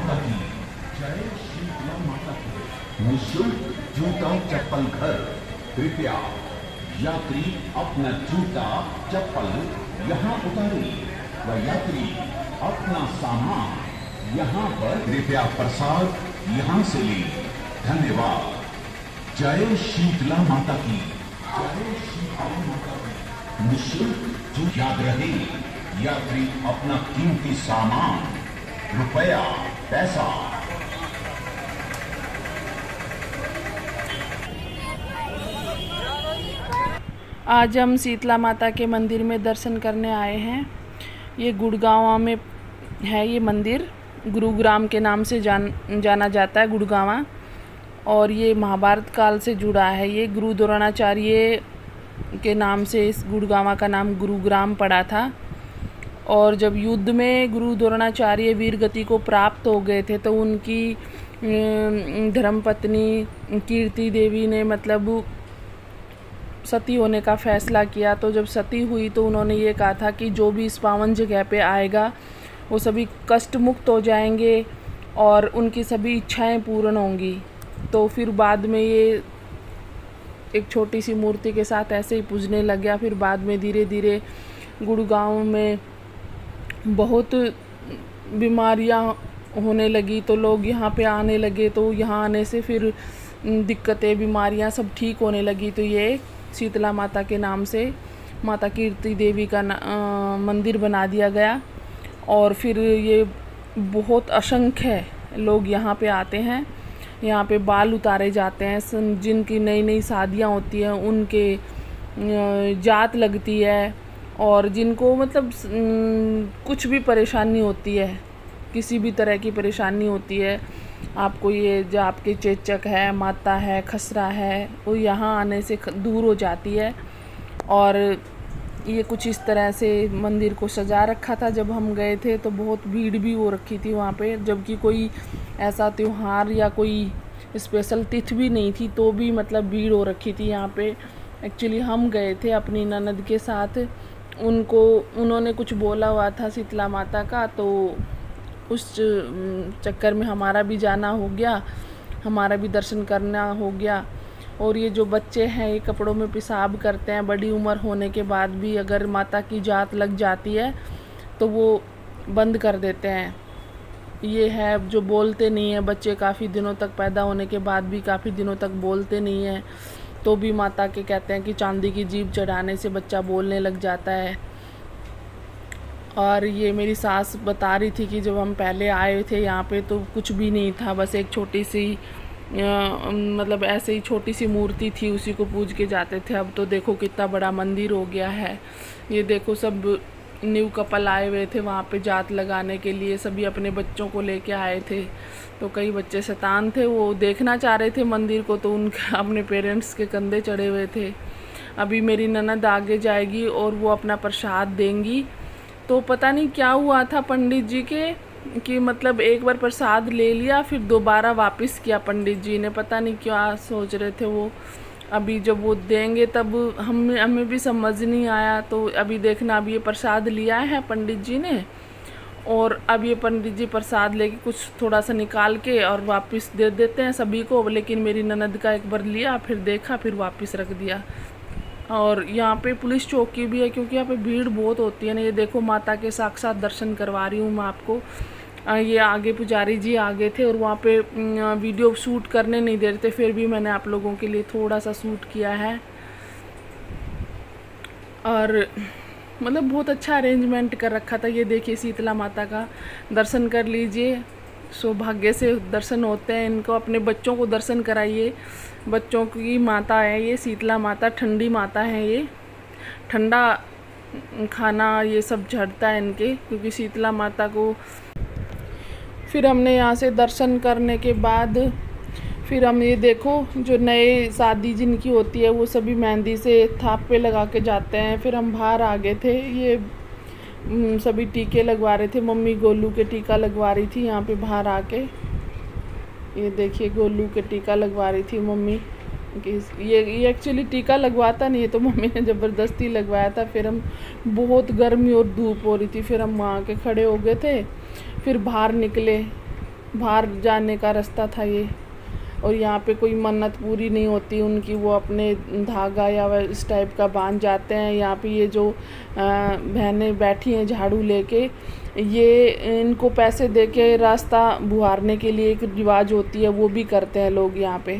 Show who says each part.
Speaker 1: माता की जय, शीतला माता की। निःशुल्क जूता चप्पल घर, कृपया यात्री अपना जूता चप्पल यहाँ उतारे व यात्री अपना सामान यहाँ पर, कृपया प्रसाद यहाँ से ले। धन्यवाद। जय शीतला माता की जय, शीतला माता की। निःशुल्क जो याद रहे, यात्री अपना कीमती सामान, रुपया, पैसा।
Speaker 2: आज हम शीतला माता के मंदिर में दर्शन करने आए हैं। ये गुड़गांव में है। ये मंदिर गुरुग्राम के नाम से जाना जाता है, गुड़गांवा। और ये महाभारत काल से जुड़ा है। ये गुरु द्रोणाचार्य के नाम से इस गुड़गांवा का नाम गुरुग्राम पड़ा था। और जब युद्ध में गुरु द्रोणाचार्य वीर गति को प्राप्त हो गए थे तो उनकी धर्मपत्नी कीर्ति देवी ने मतलब सती होने का फैसला किया। तो जब सती हुई तो उन्होंने ये कहा था कि जो भी इस पावन जगह पे आएगा वो सभी कष्ट मुक्त हो जाएंगे और उनकी सभी इच्छाएं पूर्ण होंगी। तो फिर बाद में ये एक छोटी सी मूर्ति के साथ ऐसे ही पूजने लग गया। फिर बाद में धीरे धीरे गुड़गांव में बहुत बीमारियां होने लगी तो लोग यहाँ पे आने लगे। तो यहाँ आने से फिर दिक्कतें, बीमारियां सब ठीक होने लगी। तो ये शीतला माता के नाम से माता कीर्ति देवी का मंदिर बना दिया गया। और फिर ये बहुत असंख्य लोग यहाँ पे आते हैं। यहाँ पे बाल उतारे जाते हैं। जिनकी नई नई शादियाँ होती हैं उनके जात लगती है। और जिनको मतलब कुछ भी परेशानी होती है, किसी भी तरह की परेशानी होती है, आपको ये जो आपके चेचक है, माता है, खसरा है, वो यहाँ आने से दूर हो जाती है। और ये कुछ इस तरह से मंदिर को सजा रखा था। जब हम गए थे तो बहुत भीड़ भी हो रखी थी वहाँ पे, जबकि कोई ऐसा त्यौहार या कोई स्पेशल तिथि भी नहीं थी तो भी मतलब भीड़ हो रखी थी यहाँ पे। एक्चुअली हम गए थे अपनी ननद के साथ। उन्होंने कुछ बोला हुआ था शीतला माता का, तो उस चक्कर में हमारा भी जाना हो गया, हमारा भी दर्शन करना हो गया। और ये जो बच्चे हैं ये कपड़ों में पेशाब करते हैं। बड़ी उम्र होने के बाद भी अगर माता की जात लग जाती है तो वो बंद कर देते हैं। ये है जो बोलते नहीं है बच्चे, काफ़ी दिनों तक पैदा होने के बाद भी काफ़ी दिनों तक बोलते नहीं हैं, तो भी माता के कहते हैं कि चांदी की जीभ चढ़ाने से बच्चा बोलने लग जाता है। और ये मेरी सास बता रही थी कि जब हम पहले आए थे यहाँ पे तो कुछ भी नहीं था, बस एक छोटी सी मतलब ऐसे ही छोटी सी मूर्ति थी, उसी को पूज के जाते थे। अब तो देखो कितना बड़ा मंदिर हो गया है। ये देखो सब न्यू कपल आए हुए थे वहाँ पे जात लगाने के लिए, सभी अपने बच्चों को लेके आए थे। तो कई बच्चे शैतान थे, वो देखना चाह रहे थे मंदिर को, तो उनके अपने पेरेंट्स के कंधे चढ़े हुए थे। अभी मेरी ननद आगे जाएगी और वो अपना प्रसाद देंगी। तो पता नहीं क्या हुआ था पंडित जी के कि मतलब एक बार प्रसाद ले लिया फिर दोबारा वापस किया पंडित जी ने, पता नहीं क्या सोच रहे थे वो। अभी जब वो देंगे तब हमें भी समझ नहीं आया। तो अभी देखना, अब ये प्रसाद लिया है पंडित जी ने और अब ये पंडित जी प्रसाद लेके कुछ थोड़ा सा निकाल के और वापस दे देते हैं सभी को। लेकिन मेरी ननद का एक बार लिया, फिर देखा, फिर वापस रख दिया। और यहाँ पे पुलिस चौकी भी है क्योंकि यहाँ पे भीड़ बहुत होती है ना। ये देखो माता के साक्षात दर्शन करवा रही हूँ मैं आपको। ये आगे पुजारी जी आगे थे और वहाँ पे वीडियो शूट करने नहीं दे रहे थे, फिर भी मैंने आप लोगों के लिए थोड़ा सा शूट किया है। और मतलब बहुत अच्छा अरेंजमेंट कर रखा था। ये देखिए शीतला माता का दर्शन कर लीजिए, सौभाग्य से दर्शन होते हैं इनको। अपने बच्चों को दर्शन कराइए, बच्चों की माता है ये शीतला माता, ठंडी माता है ये। ठंडा खाना ये सब झड़ता है इनके, क्योंकि शीतला माता को। फिर हमने यहाँ से दर्शन करने के बाद फिर हम ये देखो जो नए शादी जिनकी होती है वो सभी मेहंदी से थाप पे लगा के जाते हैं। फिर हम बाहर आ गए थे, ये सभी टीके लगवा रहे थे। मम्मी गोलू के टीका लगवा रही थी यहाँ पे बाहर आके। ये देखिए गोलू के टीका लगवा रही थी मम्मी। ये एक्चुअली टीका लगवाता नहीं है तो मम्मी ने ज़बरदस्ती लगवाया था। फिर हम बहुत गर्मी और धूप हो रही थी, फिर हम वहाँ के खड़े हो गए थे। फिर बाहर निकले, बाहर जाने का रास्ता था ये। और यहाँ पे कोई मन्नत पूरी नहीं होती उनकी, वो अपने धागा या इस टाइप का बांध जाते हैं। यहाँ पे ये जो बहनें बैठी हैं झाड़ू लेके, ये इनको पैसे दे के रास्ता बुहारने के लिए एक रिवाज होती है, वो भी करते हैं लोग यहाँ पे।